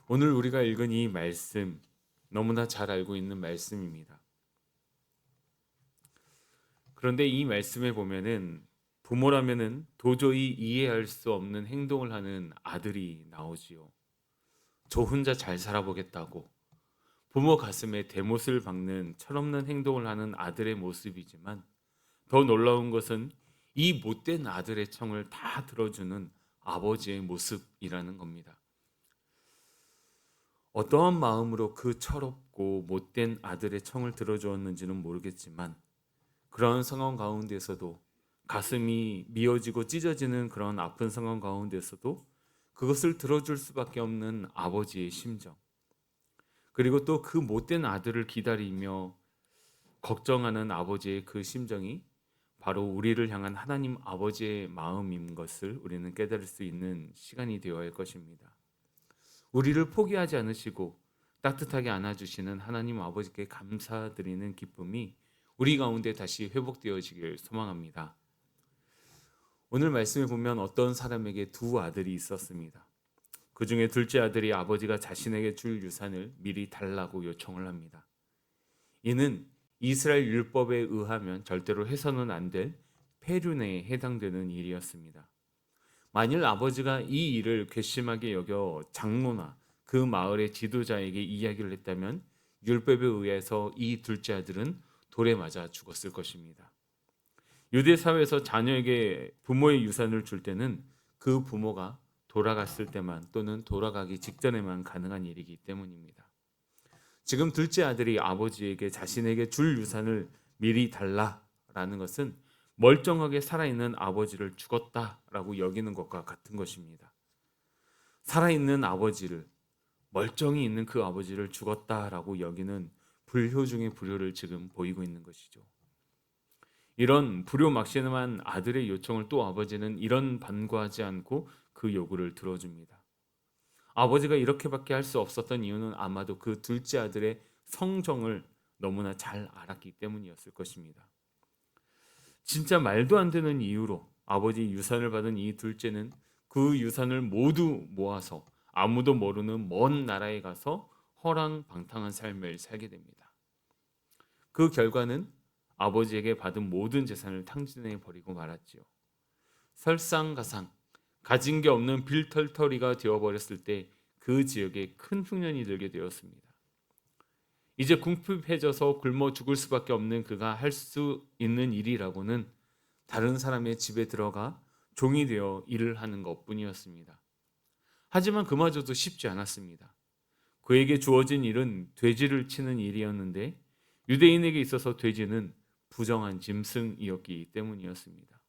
오늘 우리가 읽은 이 말씀, 너무나 잘 알고 있는 말씀입니다. 그런데 이 말씀에 보면은 부모라면은 도저히 이해할 수 없는 행동을 하는 아들이 나오지요. 저 혼자 잘 살아보겠다고 부모 가슴에 대못을 박는 철없는 행동을 하는 아들의 모습이지만, 더 놀라운 것은 이 못된 아들의 청을 다 들어주는 아버지의 모습이라는 겁니다. 어떠한 마음으로 그 철없고 못된 아들의 청을 들어주었는지는 모르겠지만, 그런 상황 가운데서도, 가슴이 미어지고 찢어지는 그런 아픈 상황 가운데서도 그것을 들어줄 수밖에 없는 아버지의 심정, 그리고 또 그 못된 아들을 기다리며 걱정하는 아버지의 그 심정이 바로 우리를 향한 하나님 아버지의 마음인 것을 우리는 깨달을 수 있는 시간이 되어야 할 것입니다. 우리를 포기하지 않으시고 따뜻하게 안아주시는 하나님 아버지께 감사드리는 기쁨이 우리 가운데 다시 회복되어지길 소망합니다. 오늘 말씀에 보면 어떤 사람에게 두 아들이 있었습니다. 그 중에 둘째 아들이 아버지가 자신에게 줄 유산을 미리 달라고 요청을 합니다. 이는 이스라엘 율법에 의하면 절대로 해서는 안 될 폐륜에 해당되는 일이었습니다. 만일 아버지가 이 일을 괘씸하게 여겨 장로나 그 마을의 지도자에게 이야기를 했다면 율법에 의해서 이 둘째 아들은 돌에 맞아 죽었을 것입니다. 유대 사회에서 자녀에게 부모의 유산을 줄 때는 그 부모가 돌아갔을 때만 또는 돌아가기 직전에만 가능한 일이기 때문입니다. 지금 둘째 아들이 아버지에게 자신에게 줄 유산을 미리 달라라는 것은 멀쩡하게 살아있는 아버지를 죽었다라고 여기는 것과 같은 것입니다. 살아있는 아버지를, 멀쩡히 있는 그 아버지를 죽었다라고 여기는 불효 중의 불효를 지금 보이고 있는 것이죠. 이런 불효막심한 아들의 요청을 또 아버지는 이런 반구하지 않고 그 요구를 들어줍니다. 아버지가 이렇게밖에 할 수 없었던 이유는 아마도 그 둘째 아들의 성정을 너무나 잘 알았기 때문이었을 것입니다. 진짜 말도 안 되는 이유로 아버지 유산을 받은 이 둘째는 그 유산을 모두 모아서 아무도 모르는 먼 나라에 가서 허랑방탕한 삶을 살게 됩니다. 그 결과는 아버지에게 받은 모든 재산을 탕진해 버리고 말았지요. 설상가상, 가진 게 없는 빌털터리가 되어버렸을 때 그 지역에 큰 흉년이 들게 되었습니다. 이제 궁핍해져서 굶어 죽을 수밖에 없는 그가 할 수 있는 일이라고는 다른 사람의 집에 들어가 종이 되어 일을 하는 것뿐이었습니다. 하지만 그마저도 쉽지 않았습니다. 그에게 주어진 일은 돼지를 치는 일이었는데, 유대인에게 있어서 돼지는 부정한 짐승이었기 때문이었습니다.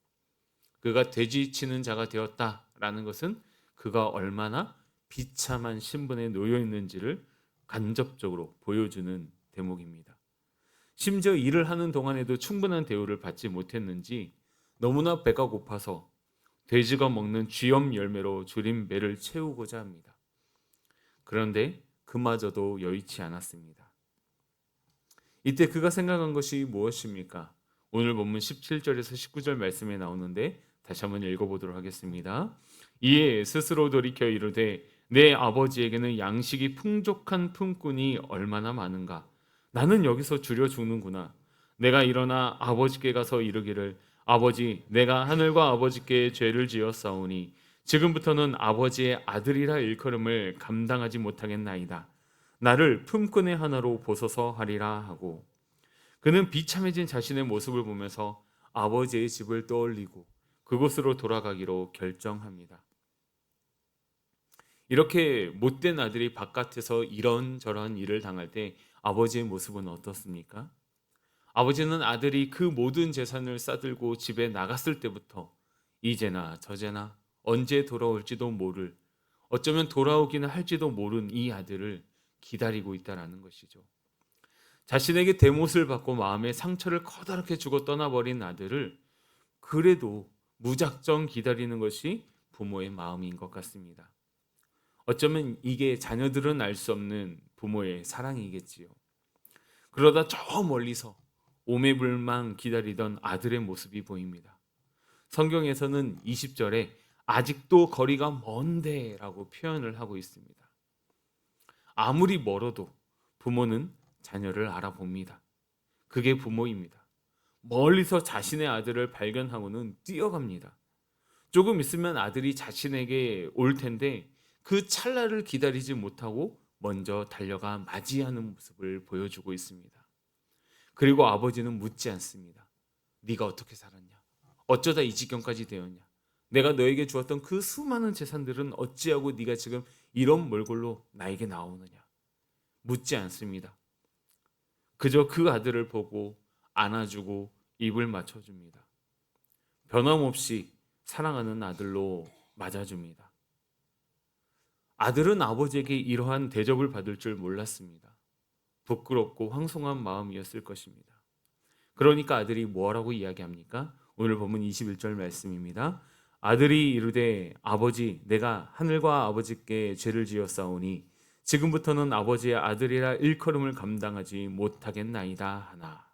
그가 돼지 치는 자가 되었다라는 것은 그가 얼마나 비참한 신분에 놓여 있는지를 간접적으로 보여주는 대목입니다. 심지어 일을 하는 동안에도 충분한 대우를 받지 못했는지 너무나 배가 고파서 돼지가 먹는 쥐염 열매로 줄인 배를 채우고자 합니다. 그런데 그마저도 여의치 않았습니다. 이때 그가 생각한 것이 무엇입니까? 오늘 본문 17절에서 19절 말씀에 나오는데 다시 한번 읽어보도록 하겠습니다. 이에 스스로 돌이켜 이르되 내 아버지에게는 양식이 풍족한 품꾼이 얼마나 많은가. 나는 여기서 줄여 죽는구나. 내가 일어나 아버지께 가서 이르기를 아버지, 내가 하늘과 아버지께 죄를 지었사오니 지금부터는 아버지의 아들이라 일컬음을 감당하지 못하겠나이다. 나를 품꾼의 하나로 보소서 하리라 하고, 그는 비참해진 자신의 모습을 보면서 아버지의 집을 떠올리고 그곳으로 돌아가기로 결정합니다. 이렇게 못된 아들이 바깥에서 이런저런 일을 당할 때 아버지의 모습은 어떻습니까? 아버지는 아들이 그 모든 재산을 싸들고 집에 나갔을 때부터 이제나 저제나 언제 돌아올지도 모를, 어쩌면 돌아오기는 할지도 모른 이 아들을 기다리고 있다라는 것이죠. 자신에게 대못을 받고 마음의 상처를 커다랗게 주고 떠나버린 아들을 그래도 무작정 기다리는 것이 부모의 마음인 것 같습니다. 어쩌면 이게 자녀들은 알 수 없는 부모의 사랑이겠지요. 그러다 저 멀리서 오매불망 기다리던 아들의 모습이 보입니다. 성경에서는 20절에 아직도 거리가 먼데라고 표현을 하고 있습니다. 아무리 멀어도 부모는 자녀를 알아봅니다. 그게 부모입니다. 멀리서 자신의 아들을 발견하고는 뛰어갑니다. 조금 있으면 아들이 자신에게 올 텐데 그 찰나를 기다리지 못하고 먼저 달려가 맞이하는 모습을 보여주고 있습니다. 그리고 아버지는 묻지 않습니다. 네가 어떻게 살았냐? 어쩌다 이 지경까지 되었냐? 내가 너에게 주었던 그 수많은 재산들은 어찌하고 네가 지금 이런 몰골로 나에게 나오느냐? 묻지 않습니다. 그저 그 아들을 보고 안아주고 입을 맞춰줍니다. 변함없이 사랑하는 아들로 맞아줍니다. 아들은 아버지에게 이러한 대접을 받을 줄 몰랐습니다. 부끄럽고 황송한 마음이었을 것입니다. 그러니까 아들이 뭐라고 이야기합니까? 오늘 본문 21절 말씀입니다. 아들이 이르되 아버지 내가 하늘과 아버지께 죄를 지었사오니 지금부터는 아버지의 아들이라 일컬음을 감당하지 못하겠나이다 하나.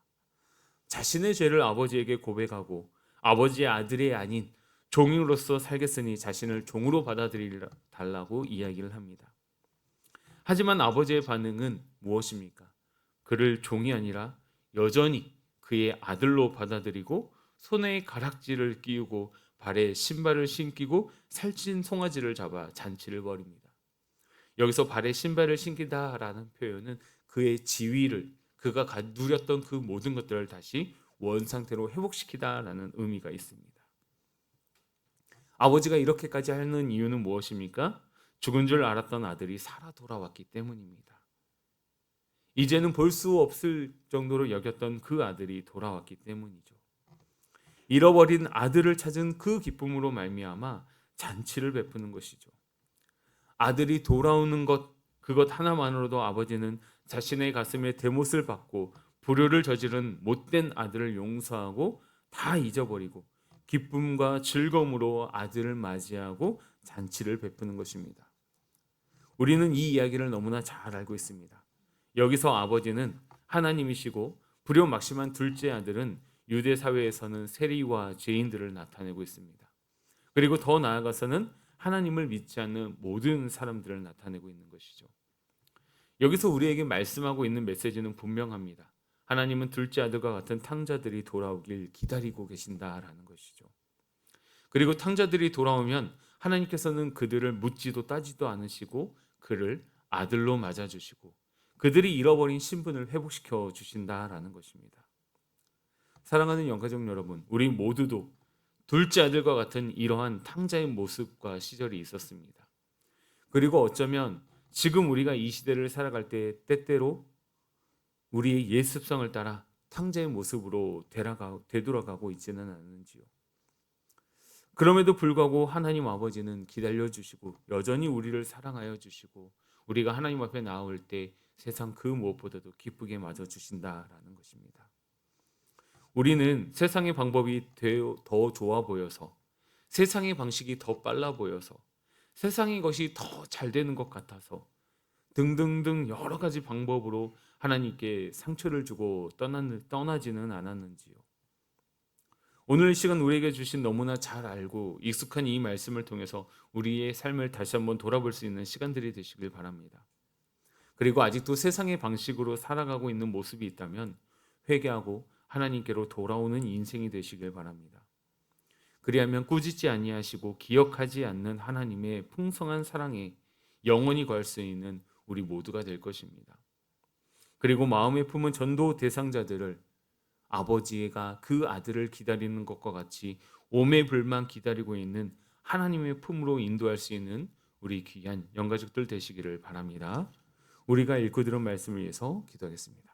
자신의 죄를 아버지에게 고백하고 아버지의 아들이 아닌 종으로서 살겠으니 자신을 종으로 받아들여 달라고 이야기를 합니다. 하지만 아버지의 반응은 무엇입니까? 그를 종이 아니라 여전히 그의 아들로 받아들이고 손에 가락지를 끼우고 발에 신발을 신기고 살찐 송아지를 잡아 잔치를 벌입니다. 여기서 발에 신발을 신기다라는 표현은 그의 지위를 그가 누렸던 그 모든 것들을 다시 원상태로 회복시키다라는 의미가 있습니다. 아버지가 이렇게까지 하는 이유는 무엇입니까? 죽은 줄 알았던 아들이 살아 돌아왔기 때문입니다. 이제는 볼 수 없을 정도로 여겼던 그 아들이 돌아왔기 때문이죠. 잃어버린 아들을 찾은 그 기쁨으로 말미암아 잔치를 베푸는 것이죠. 아들이 돌아오는 것 그것 하나만으로도 아버지는 자신의 가슴에 대못을 받고 불효를 저지른 못된 아들을 용서하고 다 잊어버리고 기쁨과 즐거움으로 아들을 맞이하고 잔치를 베푸는 것입니다. 우리는 이 이야기를 너무나 잘 알고 있습니다. 여기서 아버지는 하나님이시고 불효막심한 둘째 아들은 유대 사회에서는 세리와 죄인들을 나타내고 있습니다. 그리고 더 나아가서는 하나님을 믿지 않는 모든 사람들을 나타내고 있는 것이죠. 여기서 우리에게 말씀하고 있는 메시지는 분명합니다. 하나님은 둘째 아들과 같은 탕자들이 돌아오길 기다리고 계신다라는 것이죠. 그리고 탕자들이 돌아오면 하나님께서는 그들을 묻지도 따지도 않으시고 그를 아들로 맞아주시고 그들이 잃어버린 신분을 회복시켜 주신다라는 것입니다. 사랑하는 영가족 여러분, 우리 모두도 둘째 아들과 같은 이러한 탕자의 모습과 시절이 있었습니다. 그리고 어쩌면 지금 우리가 이 시대를 살아갈 때 때때로 우리의 옛 습성을 따라 탕자의 모습으로 되돌아가고 있지는 않는지요. 그럼에도 불구하고 하나님 아버지는 기다려주시고 여전히 우리를 사랑하여 주시고 우리가 하나님 앞에 나올 때 세상 그 무엇보다도 기쁘게 맞아주신다라는 것입니다. 우리는 세상의 방법이 더 좋아 보여서 세상의 방식이 더 빨라 보여서 세상의 것이 더 잘 되는 것 같아서 등등등 여러 가지 방법으로 하나님께 상처를 주고 떠나지는 않았는지요. 오늘 이 시간 우리에게 주신 너무나 잘 알고 익숙한 이 말씀을 통해서 우리의 삶을 다시 한번 돌아볼 수 있는 시간들이 되시길 바랍니다. 그리고 아직도 세상의 방식으로 살아가고 있는 모습이 있다면 회개하고 하나님께로 돌아오는 인생이 되시길 바랍니다. 그리하면 꾸짖지 아니하시고 기억하지 않는 하나님의 풍성한 사랑에 영원히 거할 수 있는 우리 모두가 될 것입니다. 그리고 마음에 품은 전도 대상자들을 아버지가 그 아들을 기다리는 것과 같이 오매불만 기다리고 있는 하나님의 품으로 인도할 수 있는 우리 귀한 영가족들 되시기를 바랍니다. 우리가 읽고 들은 말씀을 위해서 기도하겠습니다.